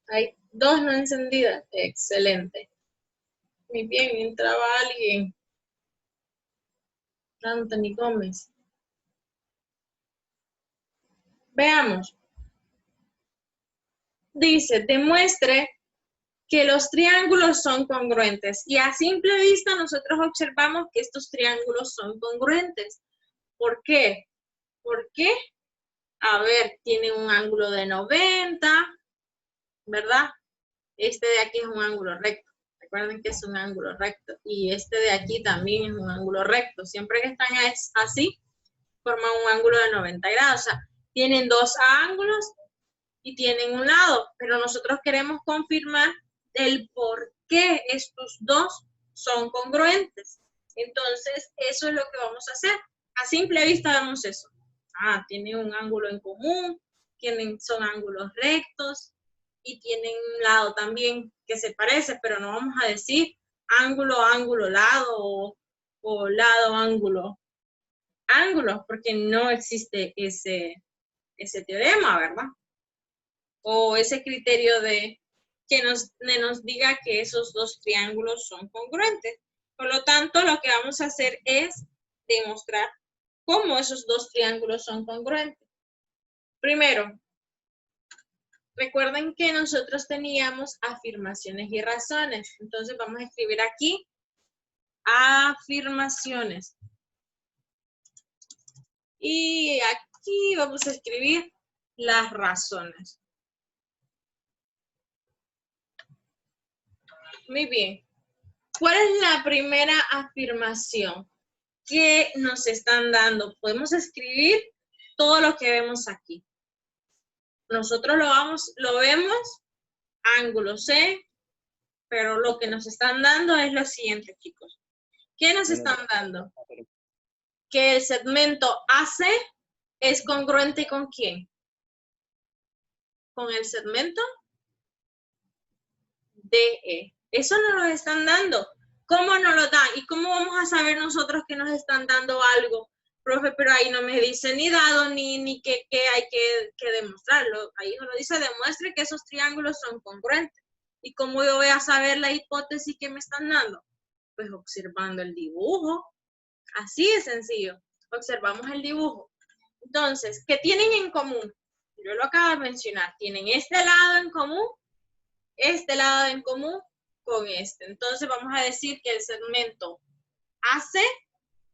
Hay dos no encendidas. Excelente. Muy bien, entraba alguien. Anthony Gómez. Veamos. Dice, demuestre que los triángulos son congruentes. Y a simple vista nosotros observamos que estos triángulos son congruentes. ¿Por qué? ¿Por qué? A ver, tiene un ángulo de 90, ¿verdad? Este de aquí es un ángulo recto. Recuerden que es un ángulo recto. Y este de aquí también es un ángulo recto. Siempre que están así, forman un ángulo de 90 grados. O sea, tienen dos ángulos y tienen un lado. Pero nosotros queremos confirmar el por qué estos dos son congruentes. Entonces, eso es lo que vamos a hacer. A simple vista vemos eso. Ah, tienen un ángulo en común, son ángulos rectos y tienen un lado también que se parece, pero no vamos a decir ángulo, ángulo, lado o lado, ángulo. Ángulos, porque no existe ese teorema, ¿verdad? O ese criterio de que nos diga que esos dos triángulos son congruentes. Por lo tanto, lo que vamos a hacer es demostrar cómo esos dos triángulos son congruentes. Primero, recuerden que nosotros teníamos afirmaciones y razones. Entonces vamos a escribir aquí afirmaciones. Y aquí vamos a escribir las razones. Muy bien. ¿Cuál es la primera afirmación que nos están dando? Podemos escribir todo lo que vemos aquí. Nosotros lo vemos, ángulo C, pero lo que nos están dando es lo siguiente, chicos. ¿Qué nos están dando? Que el segmento AC es congruente ¿con quién? Con el segmento DE. Eso nos lo están dando. ¿Cómo nos lo dan? ¿Y cómo vamos a saber nosotros que nos están dando algo? Profe, pero ahí no me dice ni dado ni que hay que demostrarlo. Ahí no lo dice, demuestre que esos triángulos son congruentes. ¿Y cómo yo voy a saber la hipótesis que me están dando? Pues observando el dibujo. Así de sencillo. Observamos el dibujo. Entonces, ¿qué tienen en común? Yo lo acabo de mencionar. Tienen este lado en común, este lado en común con este. Entonces vamos a decir que el segmento AC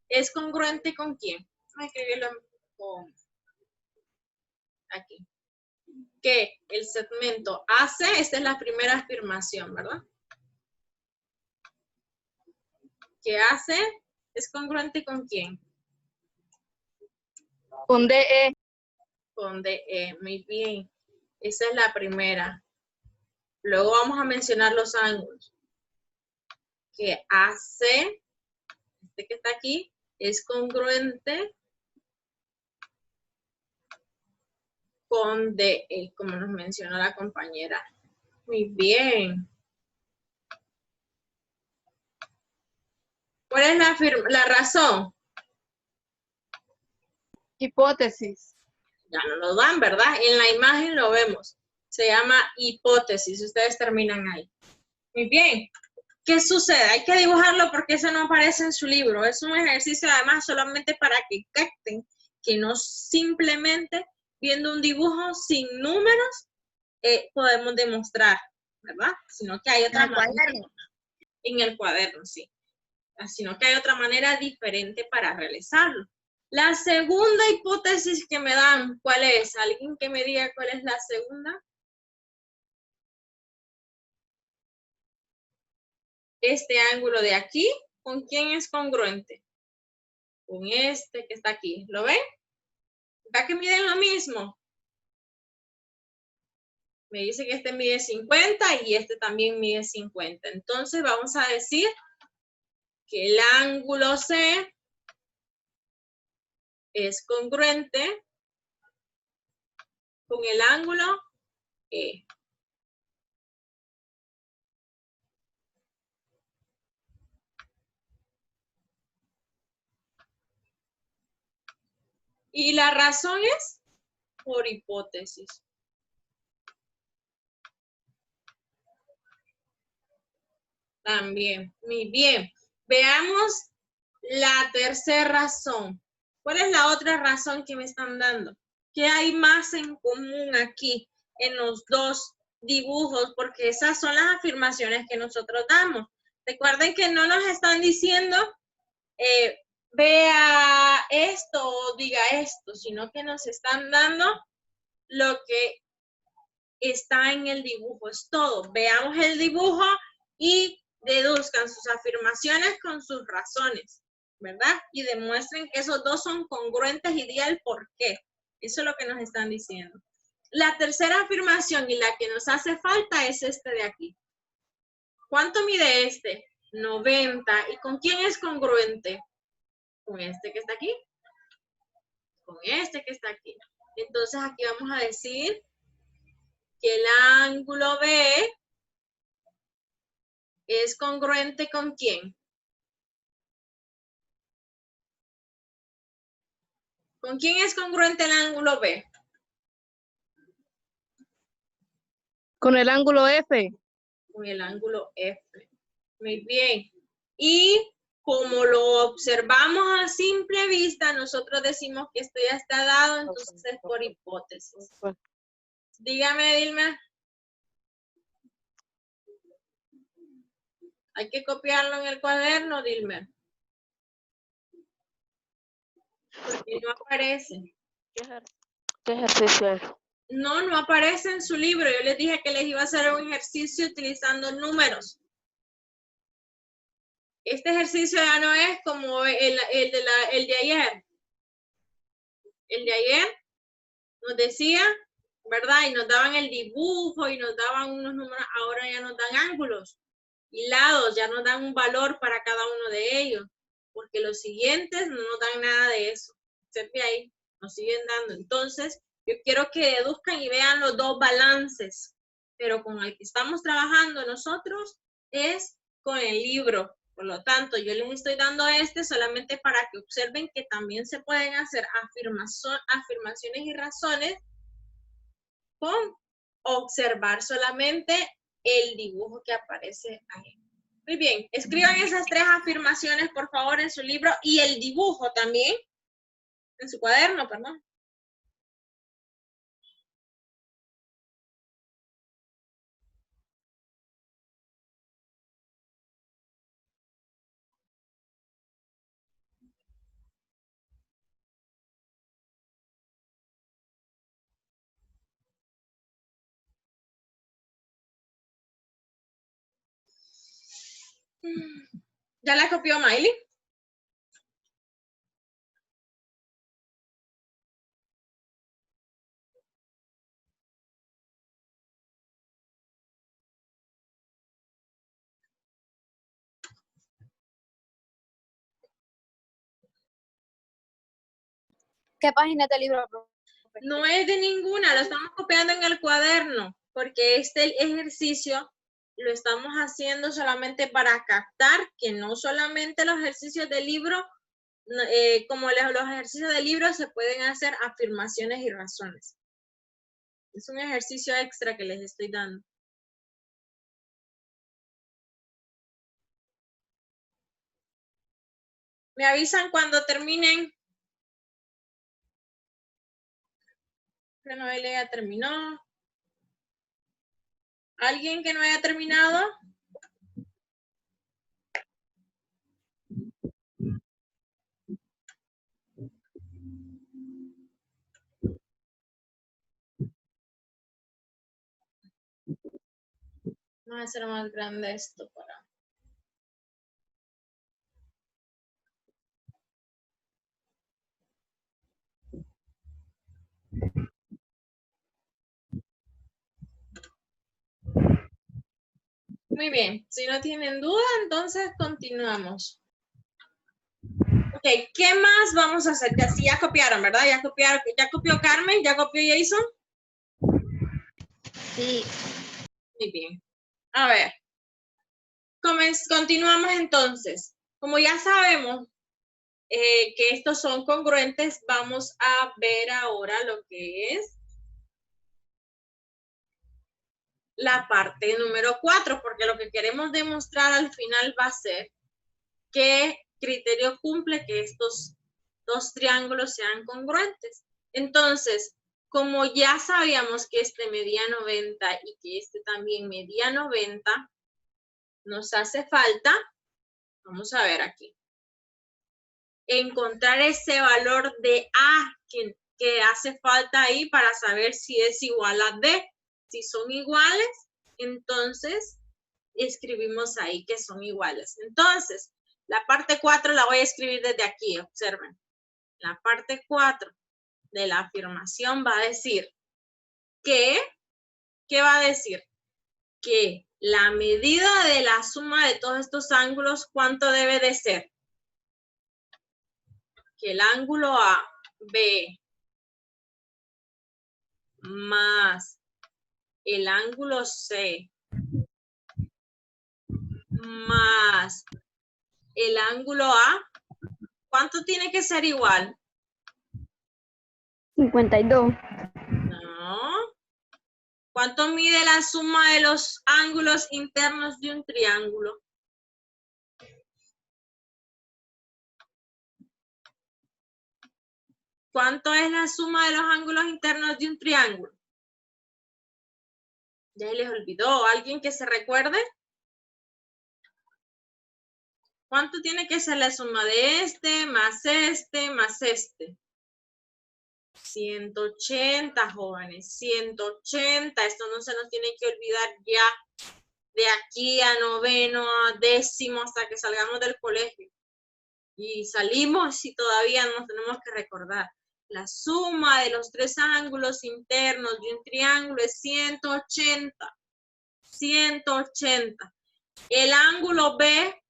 es congruente ¿con quién? Vamos a escribirlo con aquí. Que el segmento AC, esta es la primera afirmación, ¿verdad? Que AC es congruente ¿con quién? Con DE. Con DE, muy bien. Esa es la primera. Luego vamos a mencionar los ángulos. Que AC, este que está aquí, es congruente con DE, como nos mencionó la compañera. Muy bien. ¿Cuál es la razón? Hipótesis. Ya no lo dan, ¿verdad? En la imagen lo vemos. Se llama hipótesis. Ustedes terminan ahí. Muy bien. ¿Qué sucede? Hay que dibujarlo porque eso no aparece en su libro. Es un ejercicio además solamente para que capten que no simplemente viendo un dibujo sin números podemos demostrar, ¿verdad? Sino que hay otra manera. En el cuaderno, sí. Sino que hay otra manera diferente para realizarlo. La segunda hipótesis que me dan, ¿cuál es? ¿Alguien que me diga cuál es la segunda? Este ángulo de aquí, ¿con quién es congruente? Con este que está aquí. ¿Lo ven? ¿Va que miden lo mismo? Me dice que este mide 50 y este también mide 50. Entonces vamos a decir que el ángulo C es congruente con el ángulo E. Y la razón es por hipótesis. También. Muy bien. Veamos la tercera razón. ¿Cuál es la otra razón que me están dando? ¿Qué hay más en común aquí en los dos dibujos? Porque esas son las afirmaciones que nosotros damos. Recuerden que no nos están diciendo vea esto o diga esto, sino que nos están dando lo que está en el dibujo. Es todo. Veamos el dibujo y deduzcan sus afirmaciones con sus razones, ¿verdad? Y demuestren que esos dos son congruentes y digan el por qué. Eso es lo que nos están diciendo. La tercera afirmación y la que nos hace falta es este de aquí. ¿Cuánto mide este? 90. ¿Y con quién es congruente? Con este que está aquí. Con este que está aquí. Entonces aquí vamos a decir que el ángulo B es congruente con quién. ¿Con quién es congruente el ángulo B? Con el ángulo F. Con el ángulo F. Muy bien. Y como lo observamos a simple vista, nosotros decimos que esto ya está dado, entonces es por hipótesis. Dígame, Dilma. Hay que copiarlo en el cuaderno, Dilma. Porque no aparece. ¿Qué ejercicio es? No aparece en su libro. Yo les dije que les iba a hacer un ejercicio utilizando números. Este ejercicio ya no es como el de ayer. El de ayer nos decía, ¿verdad? Y nos daban el dibujo y nos daban unos números. Ahora ya nos dan ángulos y lados, ya nos dan un valor para cada uno de ellos. Porque los siguientes no nos dan nada de eso. Observe ahí, nos siguen dando. Entonces, yo quiero que deduzcan y vean los dos balances. Pero con el que estamos trabajando nosotros es con el libro. Por lo tanto, yo les estoy dando este solamente para que observen que también se pueden hacer afirmaciones y razones con observar solamente el dibujo que aparece ahí. Muy bien, escriban esas tres afirmaciones, por favor, en su libro y el dibujo también, en su cuaderno, perdón. ¿Ya la copió Miley? ¿Qué página del libro? No es de ninguna, lo estamos copiando en el cuaderno, porque este ejercicio lo estamos haciendo solamente para captar que no solamente los ejercicios del libro, como los ejercicios del libro se pueden hacer afirmaciones y razones. Es un ejercicio extra que les estoy dando. Me avisan cuando terminen. Que Noelia ya terminó. ¿Alguien que no haya terminado? Vamos a hacer más grande esto para... Muy bien, si no tienen duda, entonces continuamos. Ok, ¿qué más vamos a hacer? Ya copiaron, ¿verdad? Ya copió Carmen, ya copió Jason. Sí. Muy bien. A ver, continuamos entonces. Como ya sabemos que estos son congruentes, vamos a ver ahora lo que es la parte número 4, porque lo que queremos demostrar al final va a ser qué criterio cumple que estos dos triángulos sean congruentes. Entonces, como ya sabíamos que este medía 90 y que este también medía 90, nos hace falta, vamos a ver aquí, encontrar ese valor de A que hace falta ahí para saber si es igual a D. Si son iguales, entonces escribimos ahí que son iguales. Entonces, la parte 4 la voy a escribir desde aquí, observen. La parte 4 de la afirmación va a decir que, ¿qué va a decir? Que la medida de la suma de todos estos ángulos, ¿cuánto debe de ser? Que el ángulo AB más el ángulo C más el ángulo A, ¿cuánto tiene que ser igual? 52. No. ¿Cuánto mide la suma de los ángulos internos de un triángulo? ¿Cuánto es la suma de los ángulos internos de un triángulo? Ya les olvidó. ¿Alguien que se recuerde? ¿Cuánto tiene que ser la suma de este, más este, más este? 180, jóvenes. 180. Esto no se nos tiene que olvidar ya. De aquí a noveno, a décimo, hasta que salgamos del colegio. Y salimos y todavía nos tenemos que recordar. La suma de los tres ángulos internos de un triángulo es 180. 180. El ángulo B,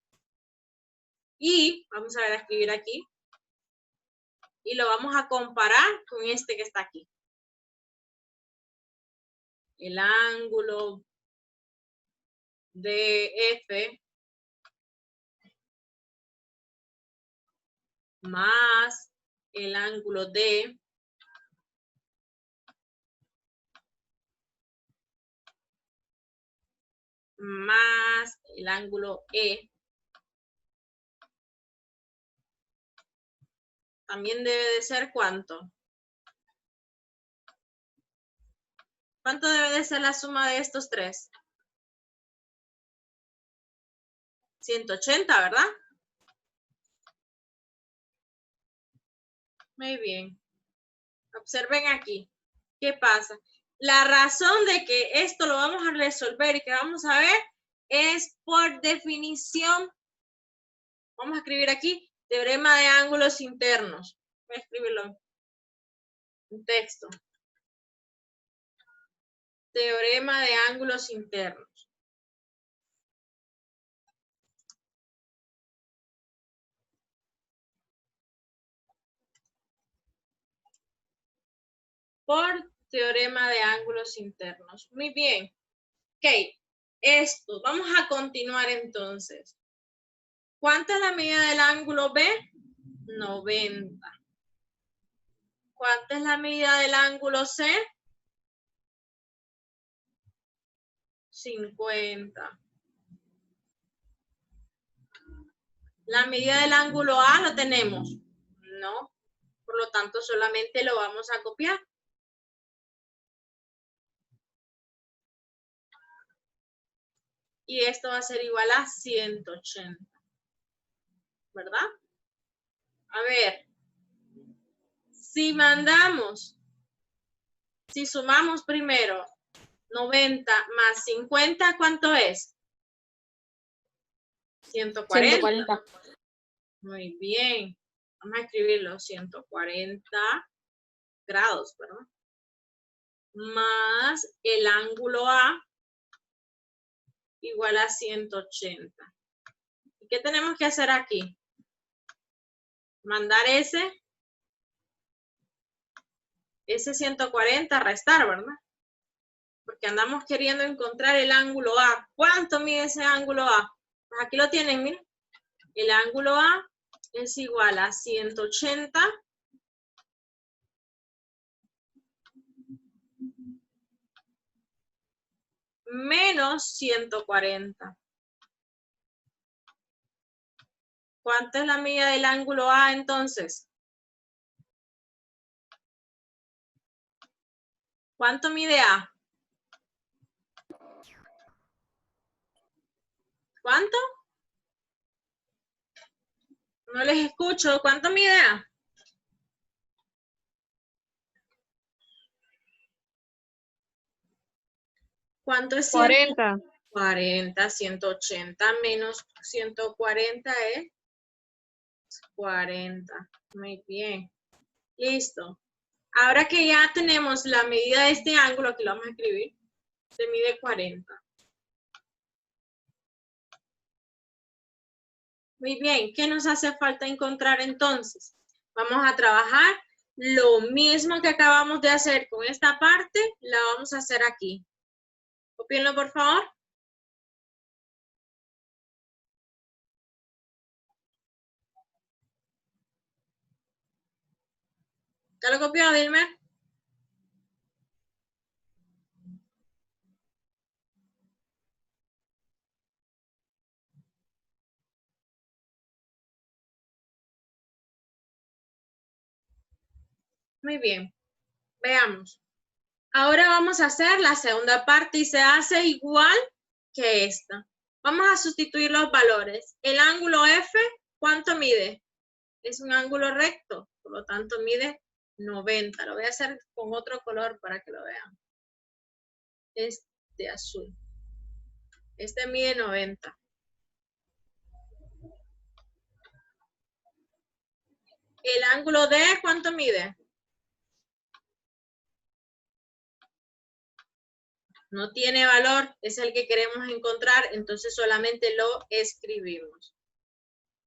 y vamos a ver a escribir aquí, y lo vamos a comparar con este que está aquí. El ángulo DF más el ángulo D más el ángulo E también debe de ser ¿cuánto? ¿Cuánto debe de ser la suma de estos tres? 180, ¿verdad? Muy bien. Observen aquí. ¿Qué pasa? La razón de que esto lo vamos a resolver y que vamos a ver es por definición. Vamos a escribir aquí, teorema de ángulos internos. Voy a escribirlo en texto. Teorema de ángulos internos. Por teorema de ángulos internos. Muy bien. Ok, esto. Vamos a continuar entonces. ¿Cuánta es la medida del ángulo B? 90. ¿Cuánta es la medida del ángulo C? 50. La medida del ángulo A lo tenemos. No. Por lo tanto, solamente lo vamos a copiar. Y esto va a ser igual a 180. ¿Verdad? A ver. Si sumamos primero 90 más 50, ¿cuánto es? 140. 140. Muy bien. Vamos a escribirlo. 140 grados, ¿verdad? Más el ángulo A igual a 180. ¿Y qué tenemos que hacer aquí? Mandar ese 140 a restar, ¿verdad? Porque andamos queriendo encontrar el ángulo A. ¿Cuánto mide ese ángulo A? Pues aquí lo tienen, miren. El ángulo A es igual a 180 menos 140. ¿Cuánto es la medida del ángulo A entonces? ¿Cuánto mide A? ¿Cuánto? No les escucho. ¿Cuánto mide A? ¿Cuánto es 40. 40, 180 menos 140 es 40. Muy bien. Listo. Ahora que ya tenemos la medida de este ángulo, aquí lo vamos a escribir, se mide 40. Muy bien. ¿Qué nos hace falta encontrar entonces? Vamos a trabajar lo mismo que acabamos de hacer con esta parte, la vamos a hacer aquí. Cópienlo, por favor. ¿Ya lo copió, Dilmer? Muy bien. Veamos. Ahora vamos a hacer la segunda parte y se hace igual que esta. Vamos a sustituir los valores. El ángulo F, ¿cuánto mide? Es un ángulo recto, por lo tanto mide 90. Lo voy a hacer con otro color para que lo vean. Este azul. Este mide 90. El ángulo D, ¿cuánto mide? No tiene valor, es el que queremos encontrar, entonces solamente lo escribimos.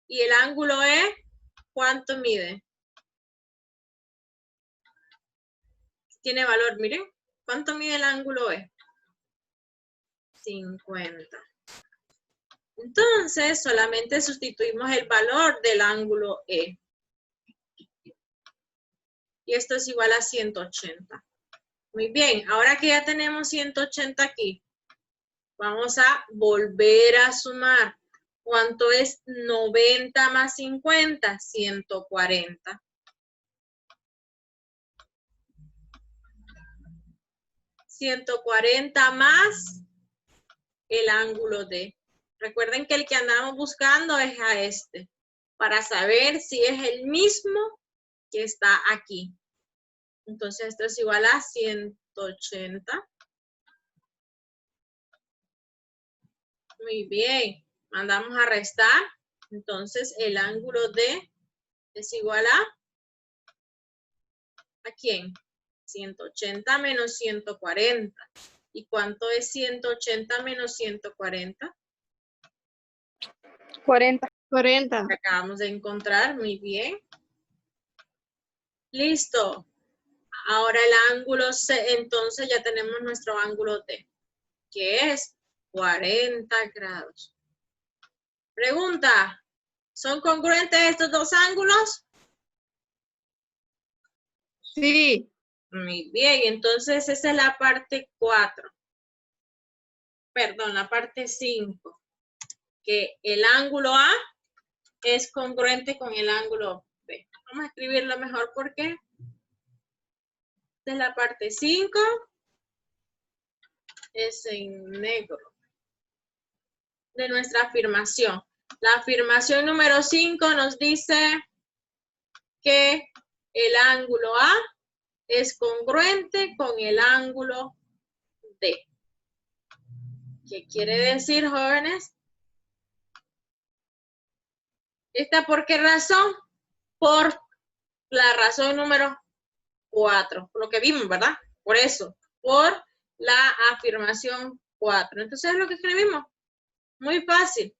Y el ángulo E, ¿cuánto mide? Tiene valor, miren. ¿Cuánto mide el ángulo E? 50. Entonces, solamente sustituimos el valor del ángulo E. Y esto es igual a 180. Muy bien, ahora que ya tenemos 180 aquí, vamos a volver a sumar. ¿Cuánto es 90 más 50? 140. 140 más el ángulo D. Recuerden que el que andamos buscando es a este, para saber si es el mismo que está aquí. Entonces esto es igual a 180. Muy bien. Mandamos a restar. Entonces el ángulo D es igual ¿a quién? 180 menos 140. ¿Y cuánto es 180 menos 140? 40. 40. Acabamos de encontrar, muy bien. Listo. Ahora el ángulo C, entonces ya tenemos nuestro ángulo D, que es 40 grados. Pregunta, ¿son congruentes estos dos ángulos? Sí. Muy bien, entonces esa es la parte 4. Perdón, la parte 5. Que el ángulo A es congruente con el ángulo B. Vamos a escribirlo mejor porque esta es la parte 5. Es en negro. De nuestra afirmación. La afirmación número 5 nos dice que el ángulo A es congruente con el ángulo D. ¿Qué quiere decir, jóvenes? ¿Esta por qué razón? Por la razón número 4, por lo que vimos, ¿verdad? Por eso, por la afirmación 4. Entonces es lo que escribimos. Muy fácil.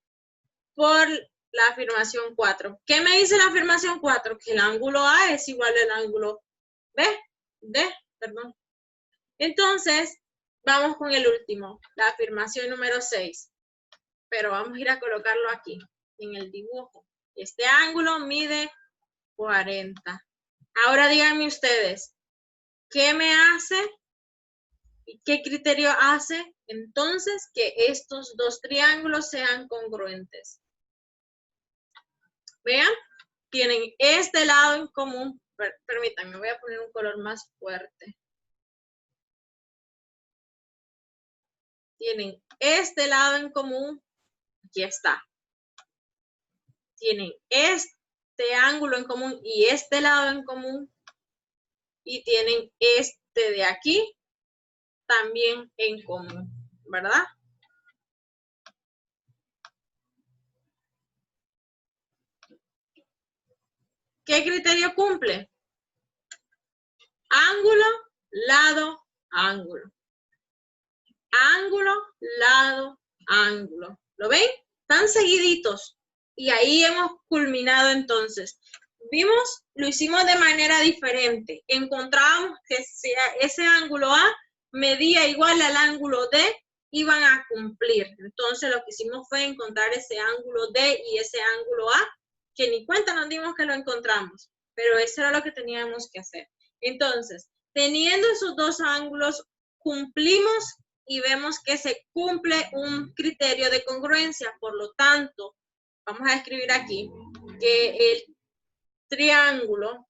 Por la afirmación 4. ¿Qué me dice la afirmación 4? Que el ángulo A es igual al ángulo D, perdón. Entonces, vamos con el último, la afirmación número 6. Pero vamos a ir a colocarlo aquí, en el dibujo. Este ángulo mide 40. Ahora díganme ustedes, ¿qué me hace ¿Y qué criterio hace entonces que estos dos triángulos sean congruentes? Vean, tienen este lado en común. Permítanme, voy a poner un color más fuerte. Tienen este lado en común. Aquí está. Tienen este ángulo en común y este lado en común. Y tienen este de aquí también en común, ¿verdad? ¿Qué criterio cumple? Ángulo, lado, ángulo. Ángulo, lado, ángulo. ¿Lo ven? Están seguiditos. Y ahí hemos culminado entonces. Vimos, lo hicimos de manera diferente. Encontrábamos que si ese ángulo A medía igual al ángulo D, iban a cumplir. Entonces lo que hicimos fue encontrar ese ángulo D y ese ángulo A, que ni cuenta nos dimos que lo encontramos. Pero eso era lo que teníamos que hacer. Entonces, teniendo esos dos ángulos, cumplimos y vemos que se cumple un criterio de congruencia. Por lo tanto, vamos a escribir aquí que el triángulo,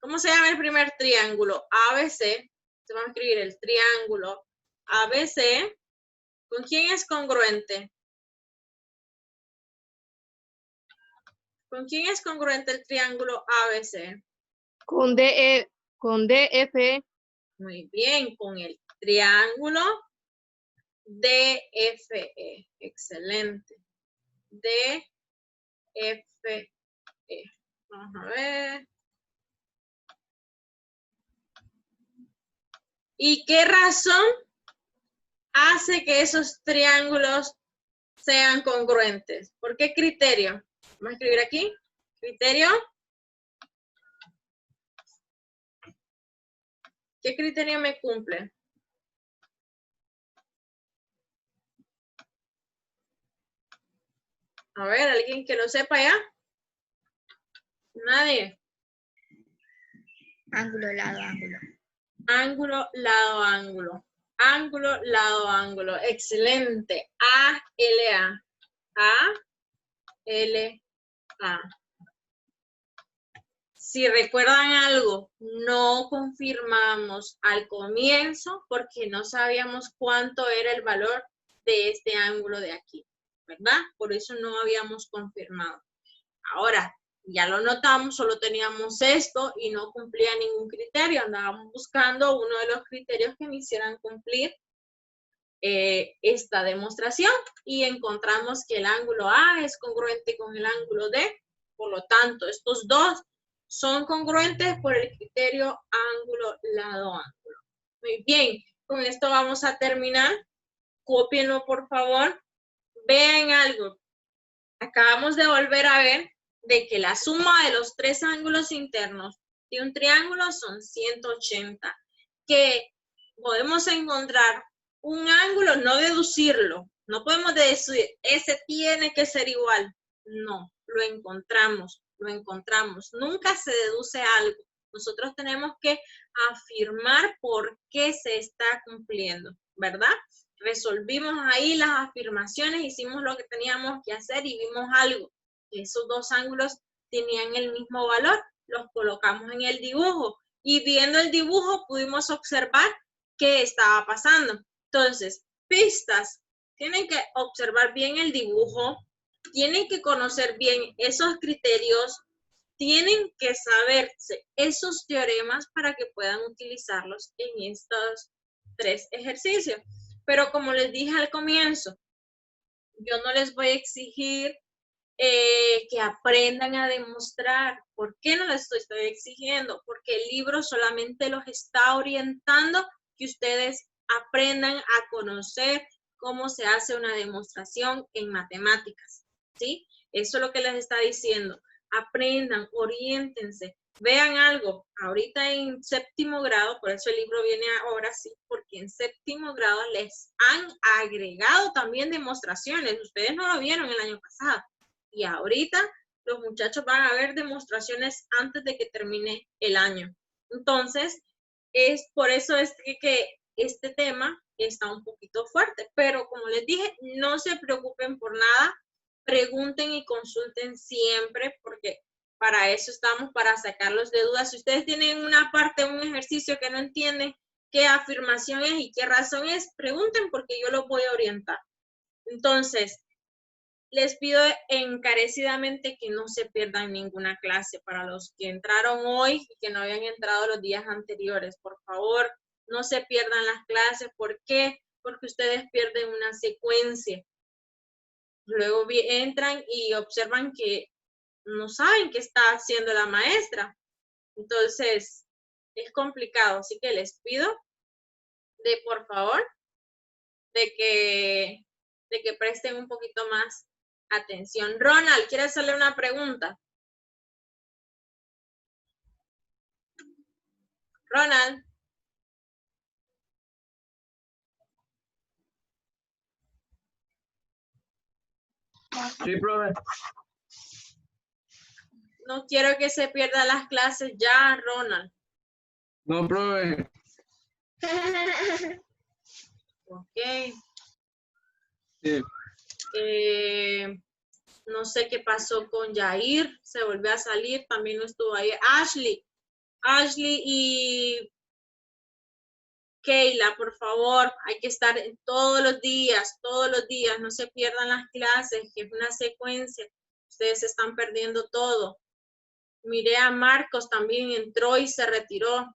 ¿cómo se llama el primer triángulo? ABC. Se va a escribir el triángulo ABC. ¿Con quién es congruente? ¿Con quién es congruente el triángulo ABC? Con DF. Muy bien, con el triángulo DFE. Excelente. DFE. Vamos a ver. ¿Y qué razón hace que esos triángulos sean congruentes? ¿Por qué criterio? Vamos a escribir aquí. Criterio. ¿Qué criterio me cumple? A ver, ¿alguien que lo sepa ya? Nadie. Ángulo, lado, ángulo. Ángulo, lado, ángulo. Ángulo, lado, ángulo. Excelente. ALA. ALA. Si recuerdan algo, no confirmamos al comienzo porque no sabíamos cuánto era el valor de este ángulo de aquí, ¿verdad? Por eso no habíamos confirmado. Ahora, ya lo notamos, solo teníamos esto y no cumplía ningún criterio. Andábamos buscando uno de los criterios que me hicieran cumplir esta demostración y encontramos que el ángulo A es congruente con el ángulo D. Por lo tanto, estos dos son congruentes por el criterio ángulo, lado, ángulo. Muy bien, con esto vamos a terminar. Cópienlo, por favor. Vean algo. Acabamos de volver a ver de que la suma de los tres ángulos internos de un triángulo son 180. Que podemos encontrar un ángulo, no deducirlo. No podemos decir, ese tiene que ser igual. No, lo encontramos. Nunca se deduce algo. Nosotros tenemos que afirmar por qué se está cumpliendo, ¿verdad? Resolvimos ahí las afirmaciones, hicimos lo que teníamos que hacer y vimos algo. Esos dos ángulos tenían el mismo valor, los colocamos en el dibujo y viendo el dibujo pudimos observar qué estaba pasando. Entonces, pistas, tienen que observar bien el dibujo, tienen que conocer bien esos criterios, tienen que saberse esos teoremas para que puedan utilizarlos en estos tres ejercicios. Pero como les dije al comienzo, yo no les voy a exigir que aprendan a demostrar. ¿Por qué no les estoy exigiendo? Porque el libro solamente los está orientando que ustedes aprendan a conocer cómo se hace una demostración en matemáticas, ¿sí? Eso es lo que les está diciendo. Aprendan, oriéntense. Vean algo, ahorita en séptimo grado, por eso el libro viene ahora sí, porque en séptimo grado les han agregado también demostraciones. Ustedes no lo vieron el año pasado. Y ahorita los muchachos van a ver demostraciones antes de que termine el año. Entonces, Es por eso es que este tema está un poquito fuerte, pero como les dije, no se preocupen por nada, pregunten y consulten siempre, porque para eso estamos, para sacarlos de dudas. Si ustedes tienen una parte, un ejercicio que no entienden qué afirmación es y qué razón es, pregunten porque yo los voy a orientar. Entonces, les pido encarecidamente que no se pierdan ninguna clase para los que entraron hoy y que no habían entrado los días anteriores. Por favor, no se pierdan las clases. ¿Por qué? Porque ustedes pierden una secuencia. Luego entran y observan que no saben qué está haciendo la maestra. Entonces, es complicado. Así que les pido por favor, de que presten un poquito más atención. Ronald, ¿quieres hacerle una pregunta? Ronald. Sí, profe. No quiero que se pierdan las clases ya, Ronald. No, profe. Ok. Sí. No sé qué pasó con Yair. Se volvió a salir. También no estuvo ahí. Ashley y Keila, por favor. Hay que estar todos los días. No se pierdan las clases, que es una secuencia. Ustedes están perdiendo todo. Miré a Marcos, también entró y se retiró.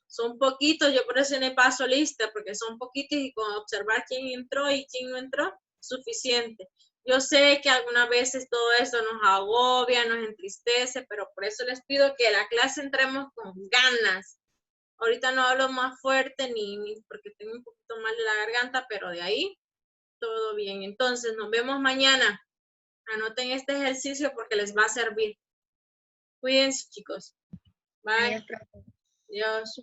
Son poquitos, yo por eso no paso lista, porque son poquitos y con observar quién entró y quién no entró, suficiente. Yo sé que algunas veces todo eso nos agobia, nos entristece, pero por eso les pido que a la clase entremos con ganas. Ahorita no hablo más fuerte ni porque tengo un poquito mal de la garganta, pero de ahí todo bien. Entonces, nos vemos mañana. Anoten este ejercicio porque les va a servir. Cuídense, chicos. Bye. Adiós.